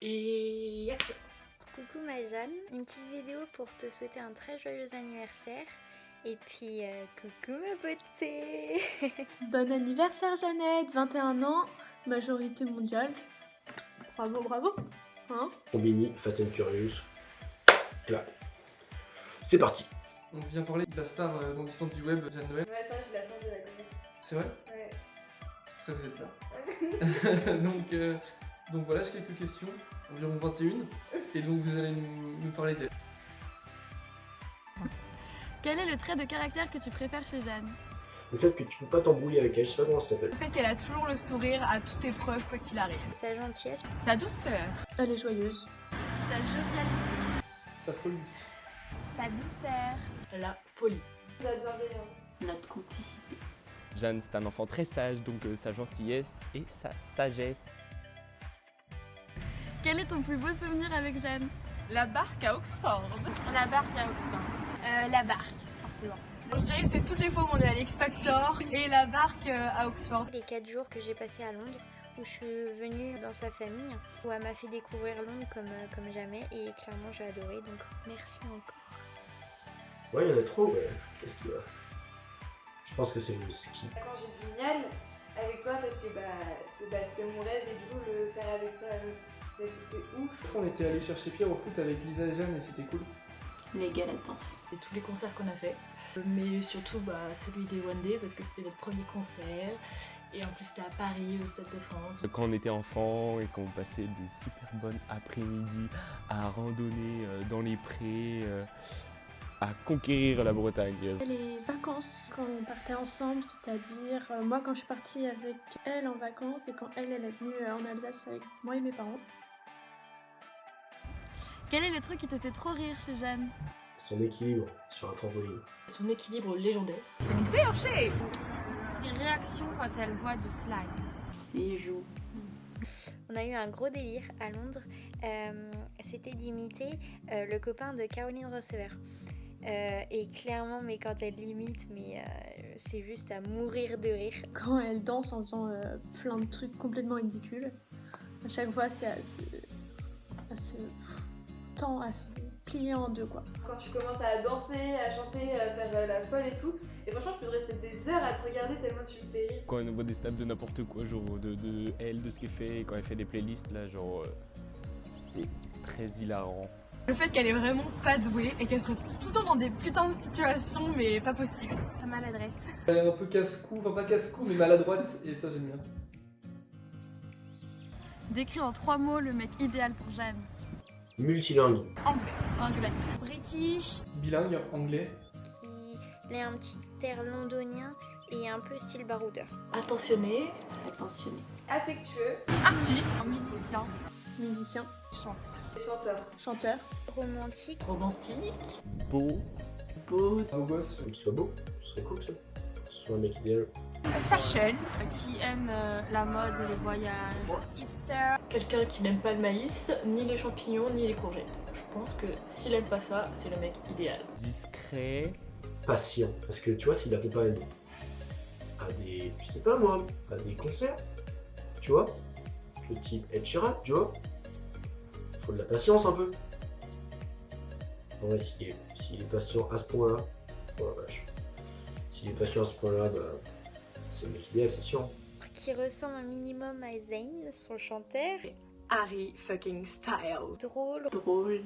Et action. Coucou ma Jeanne, une petite vidéo pour te souhaiter un très joyeux anniversaire. Et puis coucou ma beauté. Bon anniversaire Jeannette, 21 ans, majorité mondiale. Bravo, bravo. Hein? Combini, Fast and Curious. Clap. C'est parti. On vient parler de la star grandissante du web, Jeanne Noël. Ouais, ça, j'ai la chance de la connaître. C'est vrai? Ouais. C'est pour ça que vous êtes là. donc voilà, j'ai quelques questions, environ 21. Et donc vous allez nous parler d'elle. Quel est le trait de caractère que tu préfères chez Jeanne? Le fait que tu peux pas t'embrouiller avec elle, je sais pas comment ça s'appelle. Le fait qu'elle a toujours le sourire à toute épreuve, quoi qu'il arrive. Sa gentillesse, Sa douceur. Elle est joyeuse. Sa jovialité. Sa folie. Sa douceur. La folie. La bienveillance. Notre complicité. Jeanne, c'est un enfant très sage, donc sa gentillesse et sa sagesse. Quel est ton plus beau souvenir avec Jeanne? La barque à Oxford. La barque à Oxford. La barque, forcément. Je dirais que c'est toutes les fois où on est à l'X Factor et la barque à Oxford. les 4 jours que j'ai passés à Londres, où je suis venue dans sa famille, où elle m'a fait découvrir Londres comme jamais, et clairement j'ai adoré, donc merci encore. Ouais, il y en a trop, ouais. Qu'est-ce qu'il y a? Je pense que c'est le ski. Quand j'ai vu Nial avec toi, parce que c'était mon rêve, et du coup, le faire avec toi, c'était ouf. On était allé chercher Pierre au foot avec Lisa et Jeanne et c'était cool. Les gars, la danse. Et tous les concerts qu'on a fait. Mais surtout celui des One Day parce que c'était notre premier concert. Et en plus c'était à Paris, au Stade de France. Quand on était enfant et qu'on passait des super bonnes après-midi à randonner dans les prés, à conquérir la Bretagne. Les vacances, quand on partait ensemble, c'est-à-dire moi quand je suis partie avec elle en vacances et quand elle est venue en Alsace avec moi et mes parents. Quel est le truc qui te fait trop rire chez Jeanne? Son équilibre sur un trampoline. Son équilibre légendaire. C'est une déhanchée. Ses réactions quand elle voit du slime. C'est joues. On a eu un gros délire à Londres, c'était d'imiter le copain de Caroline Receveur. Et clairement, mais quand elle l'imite, c'est juste à mourir de rire. Quand elle danse en faisant plein de trucs complètement ridicules, à chaque fois c'est à se plier en deux quoi. Quand tu commences à danser, à chanter, à faire la folle et tout, et franchement, je peux rester des heures à te regarder tellement tu me fais rire. Quand on voit des snaps de n'importe quoi, genre de elle, de ce qu'elle fait, quand elle fait des playlists, là, genre, c'est très hilarant. Le fait qu'elle est vraiment pas douée et qu'elle se retrouve tout le temps dans des putains de situations, mais pas possible. Ta maladresse. Elle est un peu casse-cou, enfin pas casse-cou mais maladroite et ça j'aime bien. Décris en 3 mots le mec idéal pour Jeanne. Multilingue. Anglais. British. Bilingue, anglais. Il a un petit air londonien et un peu style baroudeur. Attentionné, Affectueux Artiste. Musicien. musicien, et chanteur. chanteur, Romantique, romantique, Beau, beau, Beau gosse. Faut qu'il soit beau. Ce serait cool ça. Que ce soit un mec idéal. Fashion. Qui aime la mode et les voyages. Hipster. quelqu'un qui n'aime pas le maïs, ni les champignons, ni les courgettes. Je pense que s'il aime pas ça, c'est le mec idéal. discret, Patient. Parce que tu vois, s'il accompagne à des. Je sais pas moi, à des concerts, tu vois, le type Ed Sheeran, tu vois, faut de la patience un peu. Ouais, s'il est patient à ce point-là, oh la vache. S'il est patient à ce point-là, c'est le mec idéal, c'est sûr. qui ressemble un minimum à Zayn, son chanteur. Harry fucking style. Drôle, Drôle,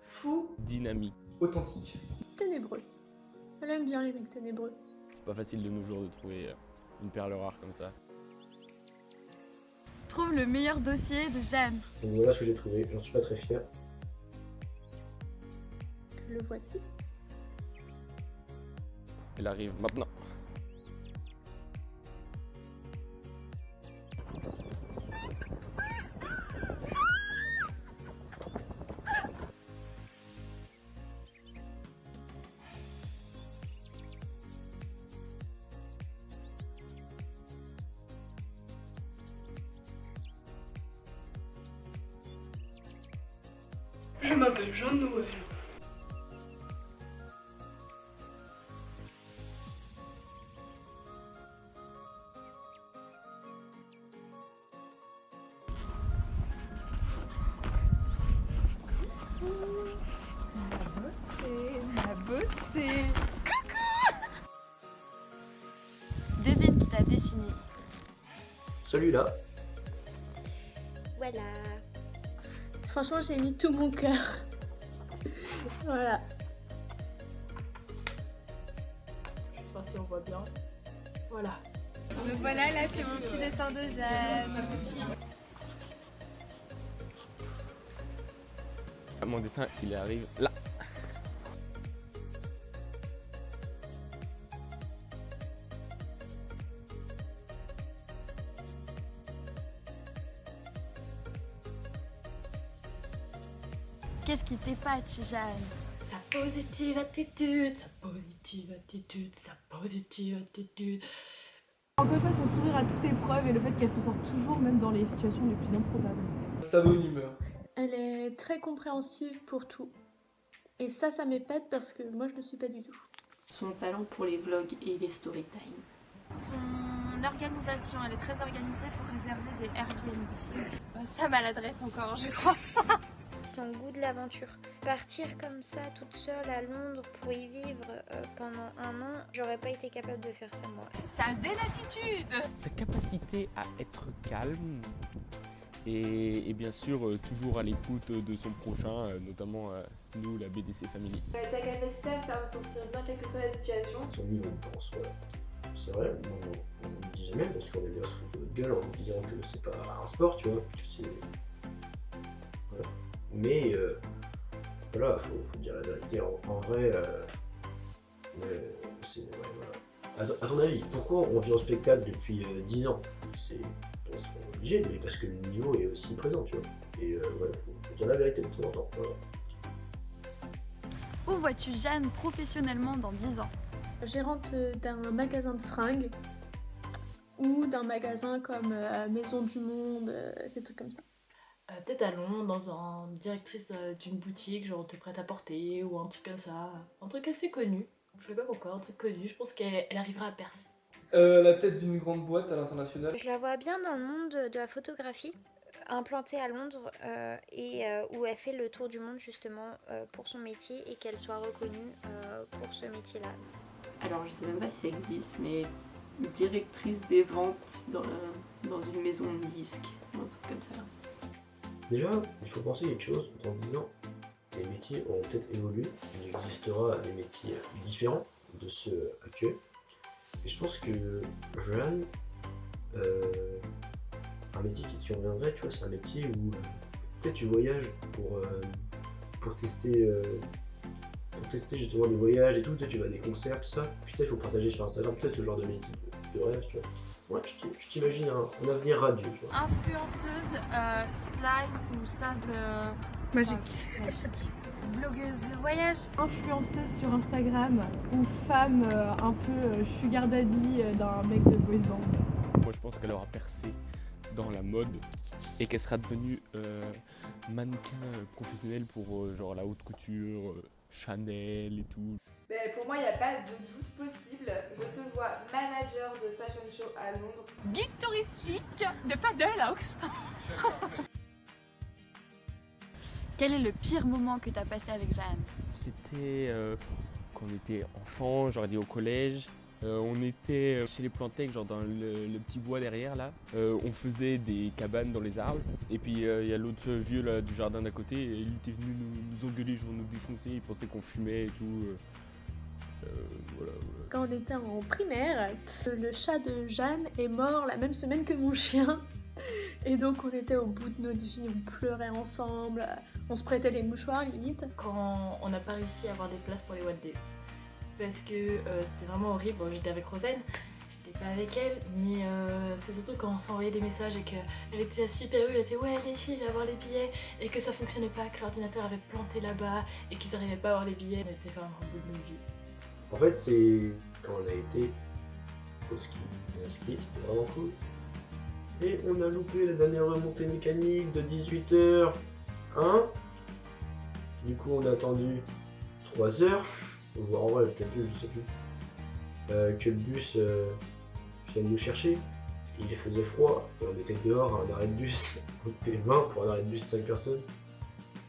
Fou, dynamique. authentique. ténébreux. Elle aime bien les mecs ténébreux. C'est pas facile de nos jours de trouver une perle rare comme ça. Trouve le meilleur dossier de Jeanne. Donc voilà ce que j'ai trouvé, j'en suis pas très fier. Le voici. Elle arrive maintenant. Je m'appelle Jeanne Noël. C'est... Devine qui t'a dessiné. Celui-là, Voilà. Franchement, j'ai mis tout mon cœur. Voilà. Je sais pas si on voit bien. Voilà. Donc voilà, là c'est mon petit dessin de Jeanne. Mon dessin, il arrive là. Qu'est-ce qui t'épate chez Jeanne? Sa positive attitude, sa positive attitude, sa positive attitude. On peut pas son sourire à toute épreuve et le fait qu'elle s'en sorte toujours même dans les situations les plus improbables. Sa bonne humeur. Elle est très compréhensive pour tout. Et ça m'épate parce que moi je le suis pas du tout. Son talent pour les vlogs et les story time. Son organisation, elle est très organisée pour réserver des Airbnb. Sa maladresse encore, je crois. Son goût de l'aventure. Partir comme ça toute seule à Londres pour y vivre pendant 1 an, j'aurais pas été capable de faire ça moi. Sa zen attitude. Sa capacité à être calme et bien sûr toujours à l'écoute de son prochain, notamment nous, la BDC Family. Ta capacité à me faire me sentir bien quelle que soit la situation. son niveau de danse, voilà. C'est vrai, on vous le disait même parce qu'on est bien sous votre gueule en vous disant que c'est pas un sport, tu vois. Que c'est... Voilà. Mais voilà, faut dire la vérité. En vrai, c'est. Ouais, voilà. À ton avis, pourquoi on vit en spectacle depuis 10 ans? C'est obligé, mais parce que le niveau est aussi présent, tu vois. Et voilà, faut dire la vérité de temps en temps. Voilà. Où vois-tu Jeanne professionnellement dans 10 ans? Gérante d'un magasin de fringues ou d'un magasin comme Maison du Monde, ces trucs comme ça. Peut-être à Londres, directrice d'une boutique, genre de prêt-à-porter ou un truc comme ça. Un truc assez connu. Je sais pas pourquoi, un truc connu. Je pense qu'elle arrivera à percer. La tête d'une grande boîte à l'international. Je la vois bien dans le monde de la photographie, implantée à Londres et où elle fait le tour du monde justement pour son métier et qu'elle soit reconnue pour ce métier-là. Alors je sais même pas si ça existe, mais directrice des ventes dans une maison de disques, un truc comme ça. Déjà, il faut penser quelque chose. Dans 10 ans, les métiers auront peut-être évolué. Il existera des métiers différents de ceux actuels. Et je pense que Jeanne, un métier qui reviendrait, tu vois, c'est un métier où peut-être tu voyages pour tester justement des voyages et tout. Tu vas à des concerts, tout ça. Puis il faut partager sur Instagram, peut-être ce genre de métier de rêve, tu vois. Ouais, je t'imagine un avenir radieux, tu vois. Influenceuse, slime ou sable magique. Blogueuse de voyage. Influenceuse sur Instagram ou femme un peu sugar daddy d'un mec de boys band. Moi je pense qu'elle aura percé dans la mode et qu'elle sera devenue mannequin professionnel pour genre la haute couture, Chanel et tout. Mais pour moi, il n'y a pas de doute possible. Je te vois manager de fashion show à Londres. Guide touristique de paddle à Oxford. Quel est le pire moment que tu as passé avec Jeanne? C'était quand on était enfant, j'aurais dit au collège. On était chez les Plantec, genre dans le petit bois derrière là. On faisait des cabanes dans les arbres. Et puis il y a l'autre vieux là, du jardin d'à côté. Et il était venu nous engueuler, genre nous défoncer. Il pensait qu'on fumait et tout. Voilà. Quand on était en primaire, le chat de Jeanne est mort la même semaine que mon chien. Et donc on était au bout de notre vie, on pleurait ensemble, on se prêtait les mouchoirs limite. Quand on n'a pas réussi à avoir des places pour les One Day. Parce que c'était vraiment horrible. Bon, j'étais avec Rosanne, j'étais pas avec elle, mais c'est surtout quand on s'envoyait des messages et qu'elle était à super elle était ouais les filles, je vais avoir les billets, et que ça fonctionnait pas, que l'ordinateur avait planté là-bas et qu'ils n'arrivaient pas à avoir les billets. On était vraiment au bout de notre vie. En fait, c'est quand on a été au ski. C'était vraiment cool. Et on a loupé la dernière remontée mécanique de 18h. Hein? Du coup, on a attendu 3 heures. Voire en vrai, le calcul, je sais plus. Que le bus vienne nous chercher. Il faisait froid. Et on était dehors à un arrêt de bus. On était 20 pour un arrêt de bus de 5 personnes.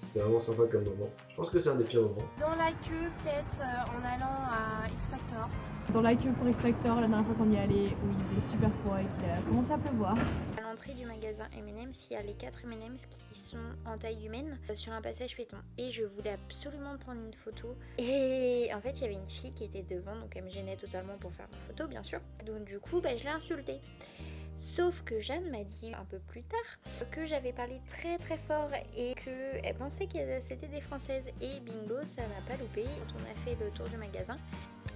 C'était vraiment sympa comme moment. Je pense que c'est un des pires moments. Dans la queue, peut-être en allant à X Factor. Dans la queue pour X Factor, la dernière fois qu'on y allait, où il faisait super froid et qu'il a commencé à pleuvoir. À l'entrée du magasin M&M's, il y a les 4 M&M's qui sont en taille humaine sur un passage piéton. Et je voulais absolument prendre une photo. Et en fait, il y avait une fille qui était devant, donc elle me gênait totalement pour faire ma photo, bien sûr. Donc du coup, je l'ai insultée. Sauf que Jeanne m'a dit un peu plus tard que j'avais parlé très très fort et qu'elle pensait que c'était des Françaises. Et bingo, ça n'a pas loupé. Quand on a fait le tour du magasin,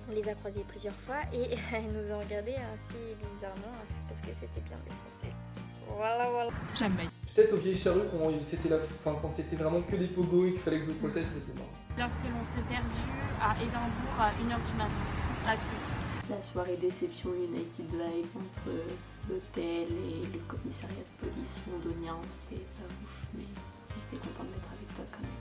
on les a croisées plusieurs fois et elles nous ont regardé assez bizarrement parce que c'était bien des Françaises. Voilà. Jamais. Peut-être aux vieilles charrues, quand c'était vraiment que des pogos et qu'il fallait que je vous protège, c'était marrant. Lorsque l'on s'est perdu à Édimbourg à 1h du matin, à pied. La soirée déception United Vibe entre l'hôtel et le commissariat de police londonien, c'était pas ouf, mais j'étais contente d'être avec toi quand même.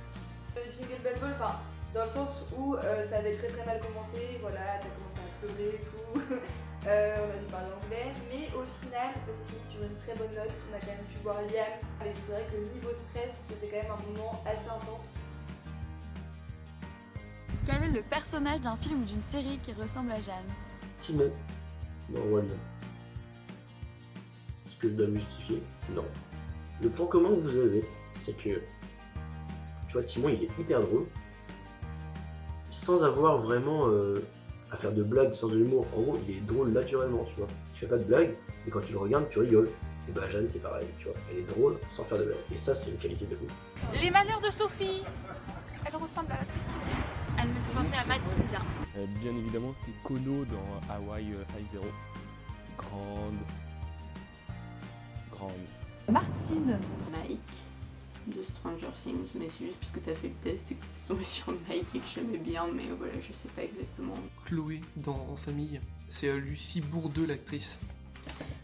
Le Jingle Bell Ball, dans le sens où ça avait très très mal commencé, voilà, t'as commencé à pleurer et tout, on a dû parler anglais, mais au final ça s'est fini sur une très bonne note, on a quand même pu voir Liam, et c'est vrai que niveau stress c'était quand même un moment assez intense. Quel est le personnage d'un film ou d'une série qui ressemble à Jeanne? Timon, dans Roi Lion. Est-ce que je dois me justifier? Non. Le point commun que vous avez, c'est que, tu vois, Timon il est hyper drôle, sans avoir vraiment à faire de blagues, sans de l'humour. En gros, il est drôle naturellement, tu vois. Il fait pas de blagues, et quand tu le regardes, tu rigoles. Et bah Jeanne, c'est pareil, tu vois. Elle est drôle sans faire de blagues. Et ça, c'est une qualité de ouf. Les malheurs de Sophie. Elle ressemble à la petite. Elle me fait penser à Mathilda. Bien évidemment, c'est Kono dans Hawaii 5-0. Grande. Martine. Mike de Stranger Things, mais c'est juste parce que t'as fait le test et que t'es tombé sur Mike et que j'aimais bien, mais voilà, je sais pas exactement. Chloé dans En Famille, c'est Lucie Bourdeux l'actrice.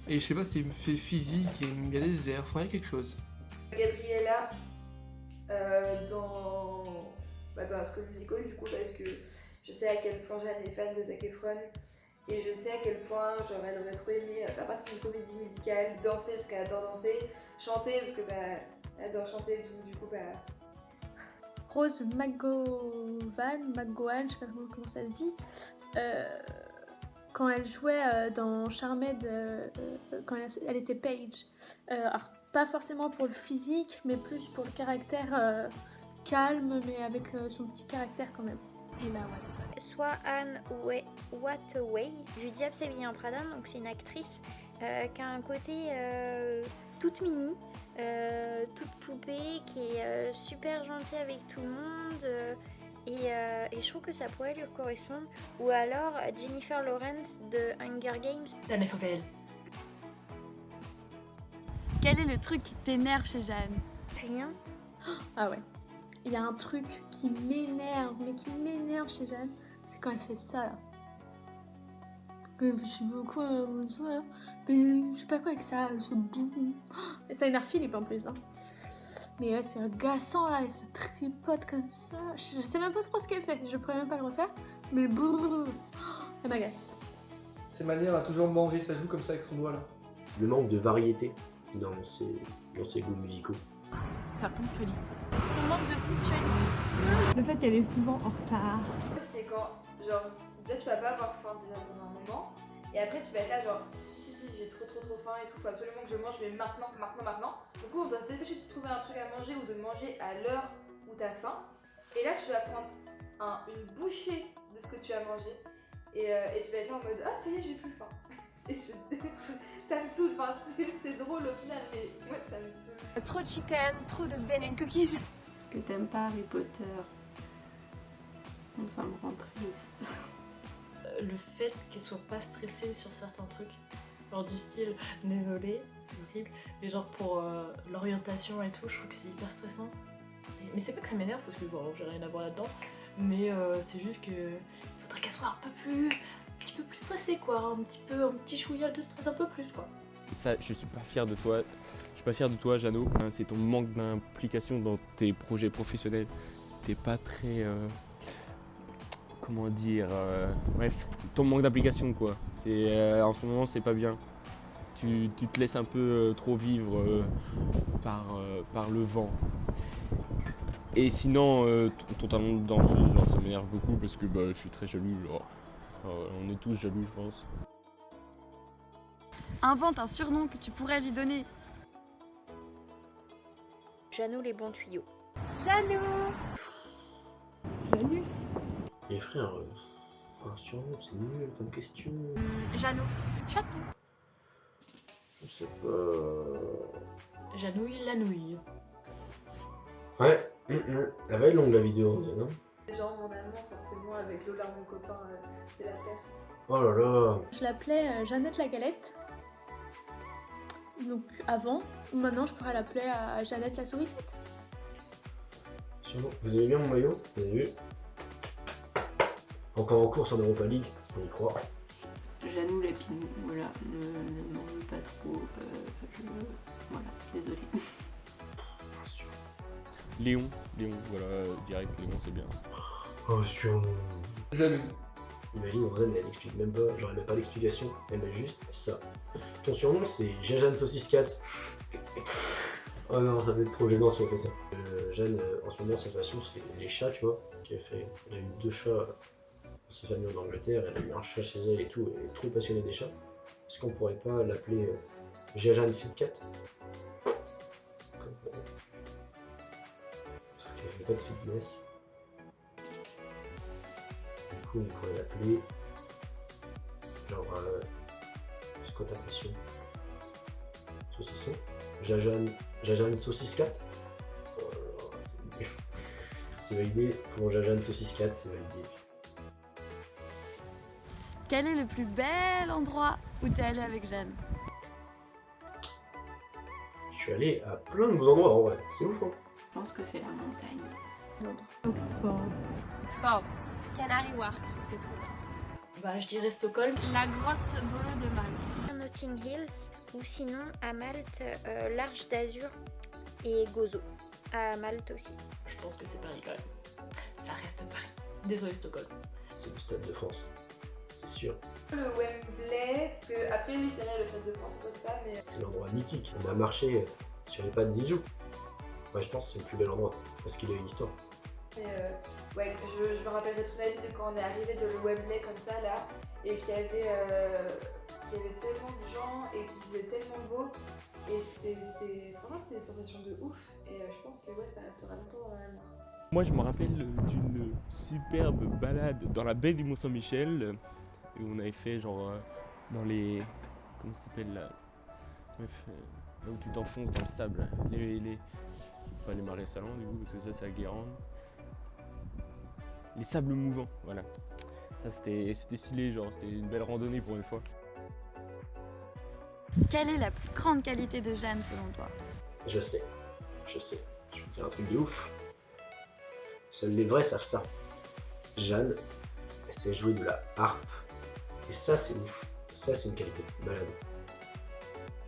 Et je sais pas, c'est une fée physique et il y a des airs, il y a quelque chose. Gabriella dans High School Musical, du coup, parce que je sais à quel point Jeanne est fan de Zac Efron et je sais à quel point elle aurait trop aimé faire partie d'une comédie musicale, danser parce qu'elle adore danser, chanter parce que elle adore chanter et tout, du coup Rose McGowan, je sais pas comment ça se dit, quand elle jouait dans Charmed, quand elle était Paige. Alors, pas forcément pour le physique, mais plus pour le caractère calme, mais avec son petit caractère quand même. Emma Watson. Soit Anne Hathaway, du Diable s'habille en Prada, donc c'est une actrice qui a un côté toute mimi, toute poupée, qui est super gentille avec tout le monde. Et je trouve que ça pourrait lui correspondre. Ou alors Jennifer Lawrence de Hunger Games. Dana Fauvel. Quel est le truc qui t'énerve chez Jeanne? Rien. Ah ouais. Il y a un truc qui m'énerve, mais qui m'énerve chez Jeanne, c'est quand elle fait ça là. Je sais pas quoi, ça là. Mais je sais pas quoi avec ça, ce boum. Et ça énerve Philippe en plus. Hein. Mais ouais, c'est agaçant là, elle se tripote comme ça. Je sais même pas trop ce qu'elle fait, je pourrais même pas le refaire. Mais boum, elle m'agace. Ses manières à toujours manger sa joue comme ça avec son doigt là. Le manque de variété dans ses goûts musicaux. Sa ponctualité. Son manque de ponctualité. Le fait qu'elle est souvent en retard. c'est quand, déjà tu vas pas avoir faim déjà pendant un moment, et après tu vas être là si j'ai trop faim et tout, faut absolument que je mange, mais maintenant. Du coup on doit se dépêcher de trouver un truc à manger ou de manger à l'heure où t'as faim, et là tu vas prendre une bouchée de ce que tu as mangé, et tu vas être là en mode ça y est j'ai plus faim. Ça me saoule, c'est drôle au final, mais moi ça me saoule. Trop de chicken, trop de Ben & Cookies. Que t'aimes pas Harry Potter, ça me rend triste. Le fait qu'elle soit pas stressée sur certains trucs, genre du style, désolée, c'est horrible, mais genre pour l'orientation et tout, je trouve que c'est hyper stressant. Mais c'est pas que ça m'énerve parce que bon, j'ai rien à voir là-dedans, mais c'est juste que faudrait qu'elle soit un petit peu plus stressée quoi, un petit chouïa de stress un peu plus quoi. Ça, je suis pas fier de toi. Je suis pas fier de toi, Jeannot. C'est ton manque d'implication dans tes projets professionnels. T'es pas très... comment dire... bref, ton manque d'implication quoi. En ce moment, c'est pas bien. Tu te laisses un peu trop vivre par le vent. Et sinon, ton talent de danseuse, genre, ça m'énerve beaucoup parce que je suis très jaloux, genre. On est tous jaloux, je pense. Invente un surnom que tu pourrais lui donner. Jeannot les bons tuyaux. Jeannot. Janus. Et frère, un surnom, c'est nul comme question. Jeannot. Chaton. Je sais pas. Janouille la nouille. Ouais, elle va être longue la vidéo, Rosanne, hein. Genre mon amant, forcément, avec Lola, mon copain, c'est l'affaire. Oh là là. Je l'appelais Jeannette la galette. Donc avant, maintenant je pourrais l'appeler Jeannette la sourisette. Sûrement. Vous avez bien mon maillot? Vous avez vu? Encore en course en Europa League, on y croit. Janou Lapinou, voilà, ne m'en veux pas trop, voilà, désolé. Léon, voilà, direct, Léon, c'est bien. Oh, surnom. Jeannot. Imagine, Rosanne, elle explique même pas, genre elle met pas d'explication, elle met juste ça. Ton surnom, c'est Jeanne Saucisse 4. Oh non, ça va être trop gênant si on fait ça. Jeanne, en ce moment, sa passion, c'est les chats, tu vois. Elle a eu 2 chats dans sa famille en Angleterre, elle a eu un chat chez elle et tout, elle est trop passionnée des chats. Est-ce qu'on pourrait pas l'appeler Jeanne Fit 4? Parce qu'elle fait pas de fitness. Du coup, on pourrait l'appeler genre c'est quoi ta passion? Saucisson? Jajane Saucisse 4? Oh là là, c'est validé pour Jajane Saucisse 4, c'est validé. Quel est le plus bel endroit où t'es allé avec Jeanne? Je suis allé à plein de beaux endroits en vrai, c'est ouf hein. Je pense que c'est la montagne. Oxford. Canary Wharf, c'était trop tard. Bah, je dirais Stockholm. La grotte bleue de Malte. Notting Hills ou sinon à Malte, l'Arche d'Azur et Gozo. À Malte aussi. Je pense que c'est Paris quand même. Ça reste Paris. Désolé Stockholm. C'est le Stade de France, c'est sûr. Le Wembley, parce que après oui c'est vrai le Stade de France tout ça, mais C'est l'endroit mythique, on a marché sur les pas de Zizou. Ouais, je pense que c'est le plus bel endroit, parce qu'il a une histoire. ouais, je me rappellerai toute ma vie de quand on est arrivé de le Wembley comme ça là, et qu'il y avait tellement de gens et qu'il faisait tellement beau, et franchement c'était une sensation de ouf, et je pense que ouais ça restera longtemps dans la mémoire. Moi, je me rappelle d'une superbe balade dans la baie du Mont-Saint-Michel, où on avait fait genre dans les... Comment ça s'appelle là? Bref, là où tu t'enfonces dans le sable. Pas les marais salants du coup, parce que ça c'est à Guérande. Les sables mouvants, voilà. Ça c'était stylé, genre c'était une belle randonnée pour une fois. Quelle est la plus grande qualité de Jeanne selon toi? Je sais. Je vais te dire un truc de ouf. Seuls les vrais savent ça. Jeanne, elle sait jouer de la harpe. Et ça c'est ouf. Ça c'est une qualité malade.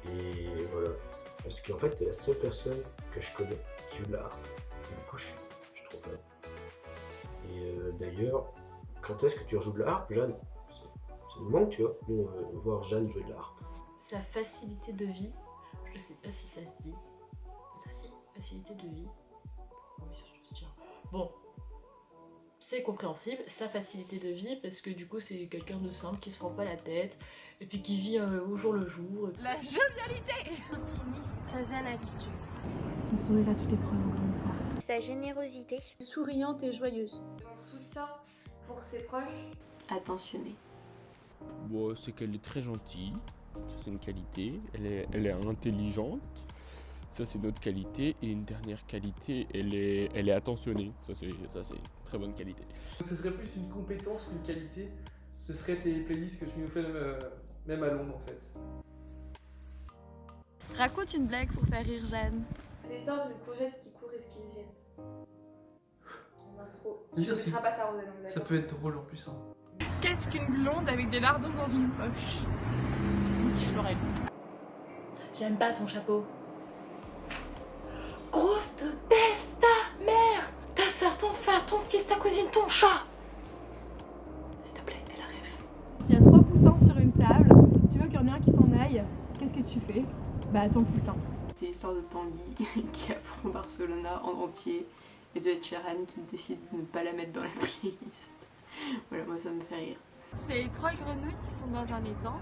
Et voilà. Parce qu'en fait t'es la seule personne que je connais qui joue de la harpe. Et du coup je suis trop fan. Et d'ailleurs, quand est-ce que tu rejoues de la harpe, Jeanne? Ça nous manque, tu vois. Nous on veut voir Jeanne jouer de la harpe. Sa facilité de vie, je sais pas si ça se dit. Ça si, facilité de vie. Oui, ça se tient. Bon, c'est compréhensible, sa facilité de vie, parce que du coup c'est quelqu'un de simple qui se prend pas la tête, et puis qui vit au jour le jour. La jovialité. Optimiste, sa zen attitude. Son sourire à toute épreuve, encore une fois. Sa générosité. Souriante et joyeuse. Son soutien pour ses proches. Attentionnée. Bon, c'est qu'elle est très gentille, ça c'est une qualité. Elle est intelligente, ça c'est une autre qualité. Et une dernière qualité, elle est attentionnée, ça c'est une très bonne qualité. Donc ce serait plus une compétence qu'une qualité. Ce serait tes playlists que tu nous fais même à Londres en fait. Raconte une blague pour faire rire Jeanne. C'est l'histoire d'une courgette qui court et ce qu'il jette. En impro. Je veux Je dire, mettrai pas ça Rosanne, Ça d'accord. peut être drôle en plus. Hein. Qu'est-ce qu'une blonde avec des lardons dans une poche? Je l'aurais dit. J'aime pas ton chapeau. Grosse de baisse ta mère, ta soeur, ton frère, ton fils, ta cousine, ton chat. S'il te plaît, elle arrive. Il y a 3 poussins sur une table, tu veux qu'il y en ait un qui s'en aille, qu'est-ce que tu fais? Bah ton poussin. C'est l'histoire de Tanguy qui apprend Barcelona en entier et de Ed Sheeran qui décide de ne pas la mettre dans la playlist. Voilà, moi ça me fait rire. C'est 3 grenouilles qui sont dans un étang.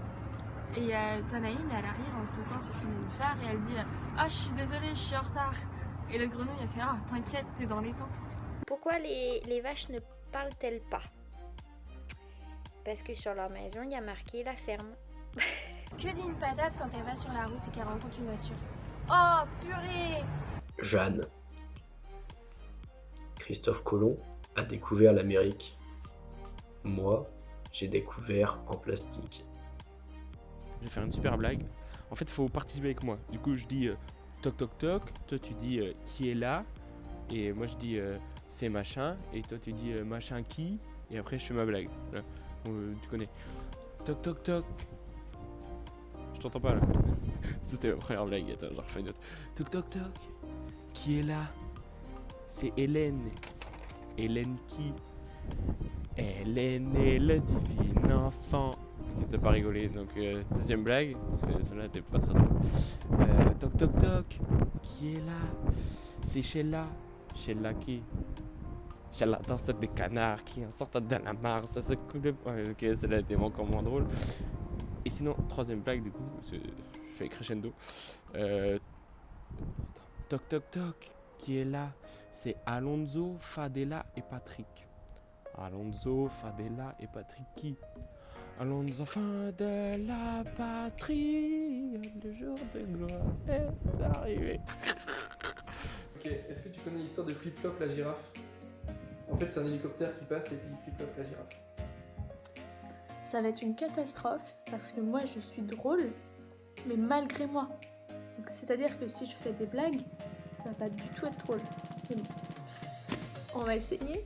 Et t'en as une, elle arrive en sautant sur son nénuphar et elle dit ah, je suis désolée, je suis en retard. Et le grenouille, elle fait ah, t'inquiète, t'es dans l'étang. Pourquoi les vaches ne parlent-elles pas? Parce que sur leur maison, il y a marqué la ferme. Que dit une patate quand elle va sur la route et qu'elle rencontre une voiture? Oh, purée! Jeanne. Christophe Colomb a découvert l'Amérique. Moi, j'ai découvert en plastique. Je vais faire une super blague. En fait, il faut participer avec moi. Du coup, je dis toc toc toc. Toi, tu dis qui est là. Et moi, je dis c'est machin. Et toi, tu dis machin qui. Et après, je fais ma blague. Là. Tu connais. Toc toc toc. Je t'entends pas là. C'était ma première blague. Attends, j'en refais une autre. Toc toc toc. Qui est là? C'est Hélène. Hélène qui? Hélène est le divin enfant. Ok, t'as pas rigolé, donc deuxième blague. Celle-là était pas très drôle. Toc toc toc. Qui est là? C'est Sheila. Sheila qui? Sheila dans cette des canards qui en sortent de la mare. Ça se coule. Ok, celle-là était encore moins drôle. Et sinon, troisième blague du coup, je fais crescendo. Toc toc toc. Qui est là? C'est Alonso, Fadela et Patrick. Alonso, Fadela et Patrick qui? Alonso, Fadela, Patrick, le jour de gloire est arrivé. Ok, est-ce que tu connais l'histoire de Flip Flop la girafe? En fait, c'est un hélicoptère qui passe et puis Flip Flop la girafe. Ça va être une catastrophe parce que moi je suis drôle, mais malgré moi. Donc c'est-à-dire que si je fais des blagues, ça va pas du tout être drôle. Mais bon. On va essayer.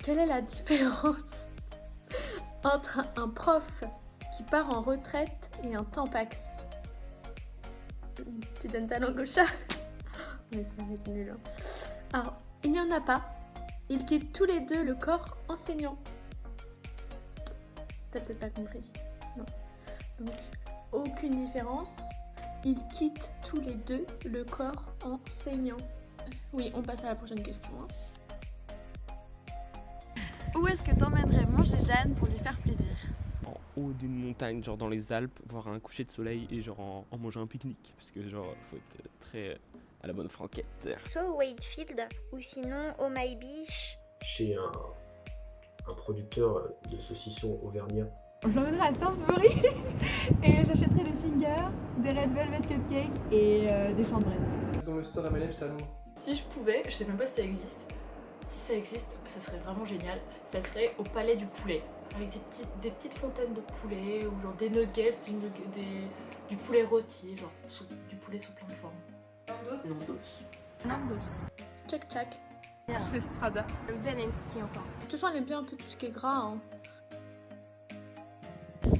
Quelle est la différence entre un prof qui part en retraite et un tampax? Tu donnes ta langue au chat? Mais ça va être nul. Hein. Alors, il n'y en a pas. Ils quittent tous les deux le corps enseignant. T'as peut-être pas compris. Non. Donc, aucune différence. Ils quittent tous les deux le corps enseignant. Oui, on passe à la prochaine question. Hein. Où est-ce que t'emmènerais manger Jeanne pour lui faire plaisir? En haut d'une montagne, genre dans les Alpes, voir un coucher de soleil et genre en manger un pique-nique. Parce que genre, faut être très à la bonne franquette. Soit au Wakefield ou sinon au My Beach. Chez un producteur de saucissons auvergnat. Je l'emmènerai à Sainsbury et j'achèterai des fingers, des red velvet cupcakes et des chambrettes. Dans le store MLM, c'est à Londres. Si je pouvais, je sais même pas si ça existe. Si ça existe, ça serait vraiment génial. Ça serait au Palais du Poulet. Avec des petites fontaines de poulet ou genre des nuggets, du poulet rôti, genre du poulet sous plein de formes. Nandos. Check check. Chez Strada. Le Ben Tiki encore. De toute façon, elle aime bien un peu tout ce qui est gras. Hein.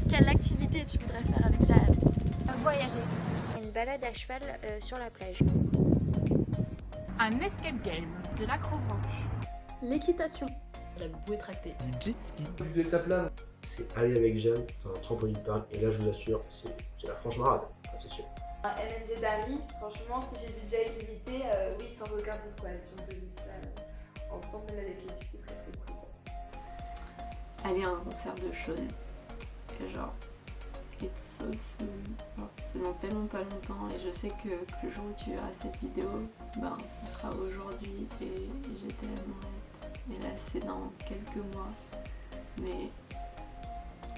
Quelle activité tu voudrais faire avec Jeanne? Voyager. Une balade à cheval sur la plage. Un escape game. De l'acrobranche. L'équitation. La bouée tractée. Du jet ski. Du deltaplane. C'est aller avec Jeanne, c'est un trampoline park, et là je vous assure, c'est la franche marade, c'est sûr. Un LNG d'Harry, franchement, si j'ai budget illimité, oui, sans aucun doute, quoi. Si on peut vivre ça ensemble, même avec les filles, ce serait trop cool. Aller à un concert de Shaun, genre It's So Soon, c'est dans tellement pas longtemps et je sais que le jour où tu verras cette vidéo, ben ce sera aujourd'hui et j'ai tellement hâte. Et là c'est dans quelques mois, mais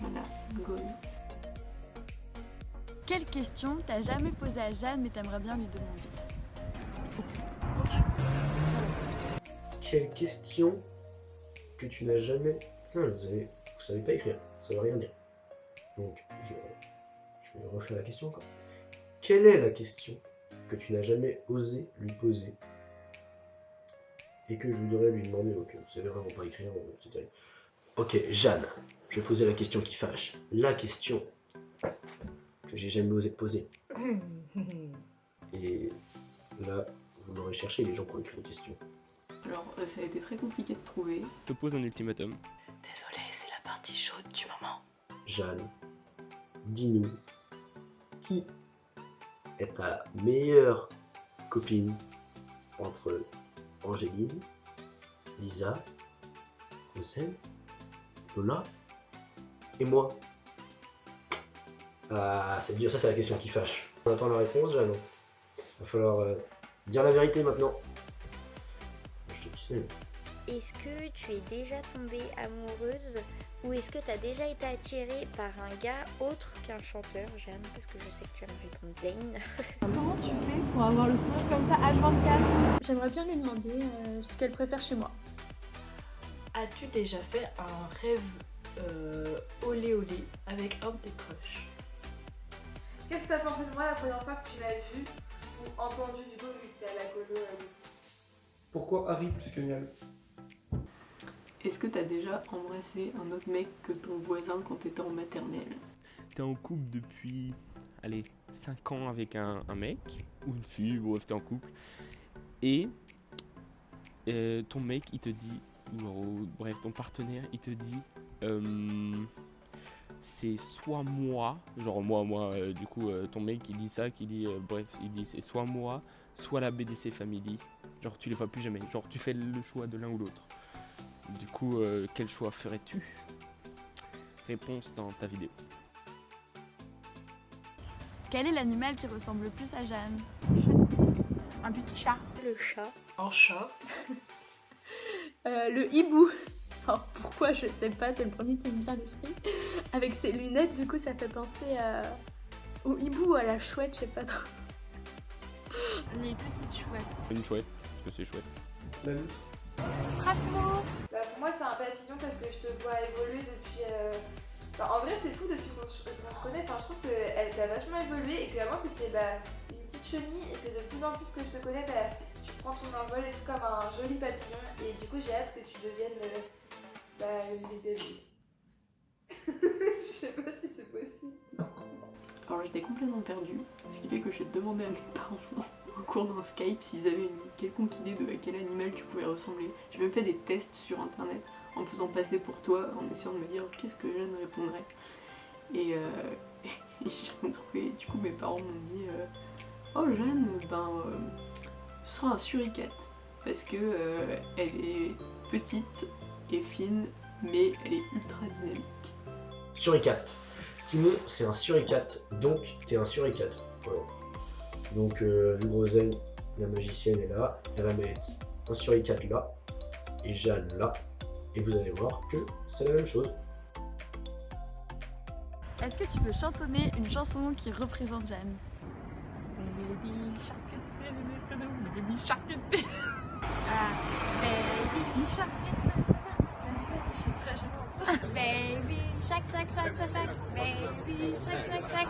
voilà, go. Quelle question t'as jamais posée à Jeanne mais t'aimerais bien lui demander? Quelle question que tu n'as jamais... Non, vous savez pas écrire, ça veut rien dire. Donc, je vais refaire la question encore. Quelle est la question que tu n'as jamais osé lui poser et que je voudrais lui demander? Ok, vous savez vraiment pas écrire, c'est terrible. Ok, Jeanne, je vais poser la question qui fâche. La question que j'ai jamais osé poser. Et là, vous l'aurez cherché, les gens qui ont écrit les questions. Alors, ça a été très compliqué de trouver. Je te pose un ultimatum. Désolée, c'est la partie chaude du moment. Jeanne, dis-nous, qui est ta meilleure copine entre Angéline, Lisa, Rosen, Lola et moi. Ah, c'est dur, ça c'est la question qui fâche. On attend la réponse, Jeanne. Va falloir dire la vérité maintenant. Je te dis. Est-ce que tu es déjà tombée amoureuse ou est-ce que tu as déjà été attirée par un gars autre qu'un chanteur, Jeanne? Parce que je sais que tu vas me répondre Zayn. Comment tu fais pour avoir le sourire comme ça H24? J'aimerais bien lui demander ce qu'elle préfère chez moi. As-tu déjà fait un rêve olé olé avec un de tes crushs? Qu'est-ce que t'as pensé de moi la première fois que tu m'as vu ou entendu du coup vu que c'était à la colo aussi? Pourquoi Harry plus que Niall? Est-ce que t'as déjà embrassé un autre mec que ton voisin quand t'étais en maternelle? T'es en couple depuis, allez, 5 ans avec un mec, ou une fille, bref, t'es en couple. Et ton mec, il te dit, ou bref, ton partenaire, il te dit, c'est soit moi, genre moi, du coup, ton mec, il dit ça, il dit c'est soit moi, soit la BDC Family. Genre, tu les vois plus jamais. Genre, tu fais le choix de l'un ou l'autre. Du coup, quel choix ferais-tu? Réponse dans ta vidéo. Quel est l'animal qui ressemble le plus à Jeanne? Un petit chat. Le chat. Un chat. Le hibou. Alors pourquoi je sais pas, c'est le premier qui me vient à l'esprit. Avec ses lunettes, du coup ça fait penser au hibou, à la chouette, je sais pas trop. Les petites chouettes. Une chouette, parce que c'est chouette. La loutre. Bravo. Bah pour moi c'est un papillon parce que je te vois évoluer depuis... Enfin, en vrai c'est fou depuis qu'on se connaît, enfin, je trouve qu'elle t'a vachement évolué et qu'avant t'étais une petite chenille et que de plus en plus que je te connais, tu prends ton envol et tout comme un joli papillon et du coup j'ai hâte que tu deviennes une bébé. Je sais pas si c'est possible. Alors j'étais complètement perdue, ce qui fait que j'ai demandé à mes parents au cours d'un Skype s'ils avaient une quelconque idée de à quel animal tu pouvais ressembler. J'ai même fait des tests sur internet en me faisant passer pour toi, en essayant de me dire qu'est-ce que Jeanne répondrait. Et j'ai rien trouvé. Du coup mes parents m'ont dit oh Jeanne, ce sera un suricate parce que elle est petite et fine mais elle est ultra dynamique. Suricate. Timon, c'est un suricate, donc t'es un suricate. Voilà. Donc, vu que Rosen, la magicienne, est là, elle va mettre un suricate là, et Jeanne là, et vous allez voir que c'est la même chose. Est-ce que tu peux chantonner une chanson qui représente Jeanne? Baby shark, baby shark. Ah, baby shark. Je suis très gênante. Baby shark, shark, shark, shark, shark. Baby shark, shark, shark.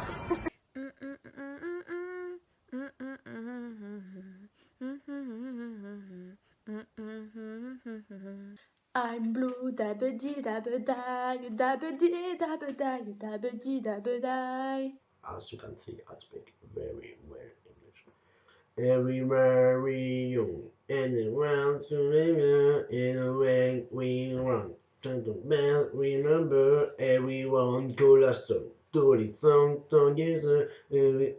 I'm blue, dabba-dee, dabba-die, dabba-dee, dabba-die, dabba-dee, dabba-die. As you can see, I speak very well English. Everywhere we go, anywhere to live, in a way we run. Gentlemen, remember, everyone call us song. Dolly song together, every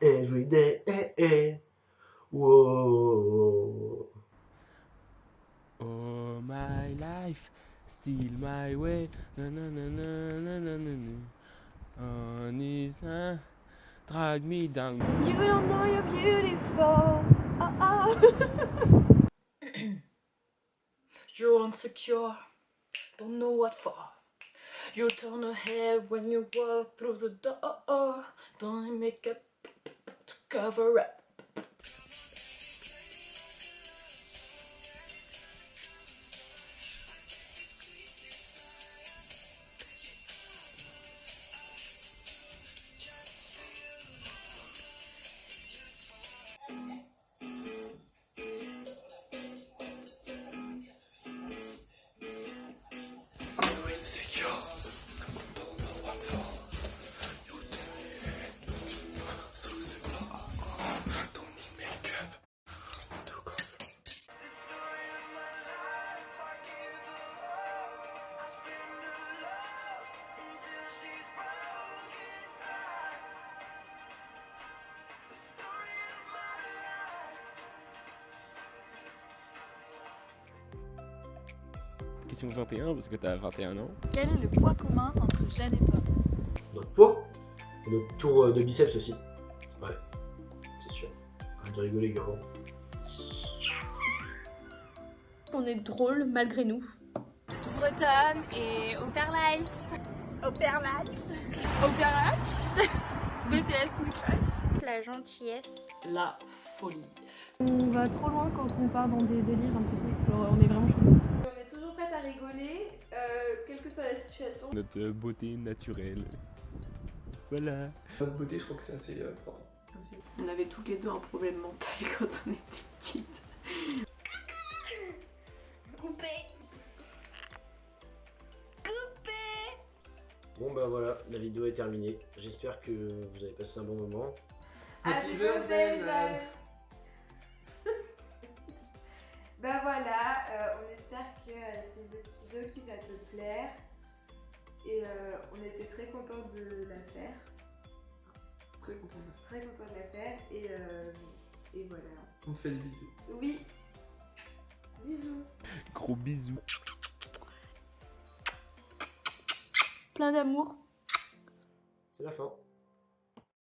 every day, whoa. Oh my life, still my way, na na na na na na na na. On is drag me down. You don't know you're beautiful. Oh. You're insecure, don't know what for. You turn your head when you walk through the door. Don't make up to cover up. question 21 parce que t'as 21 ans. Quel est le poids commun entre Jeanne et toi? Notre poids, et notre tour de biceps aussi. Ouais, c'est sûr. Arrête de rigoler, gars. On est drôle malgré nous. Bretonne et au Père Life. Au Père Life. Au Père Life. BTS Mucrash. La gentillesse. La folie. On va trop loin quand on part dans des délires un petit peu. Genre, on est vraiment chaud. On est toujours prête à rigoler, quelle que soit la situation. Notre beauté naturelle. Voilà. Notre beauté, je crois que c'est assez fort. On avait toutes les deux un problème mental quand on était petites. Coupé. Bon bah voilà, la vidéo est terminée. J'espère que vous avez passé un bon moment. Happy birthday, Jeanne. Bah voilà, on espère que c'est une petite vidéo qui va te plaire. Et on était très contents de la faire. Très content. Très contents de la faire. Et voilà. On te fait des bisous. Oui. Bisous. Gros bisous. Plein d'amour. C'est la fin.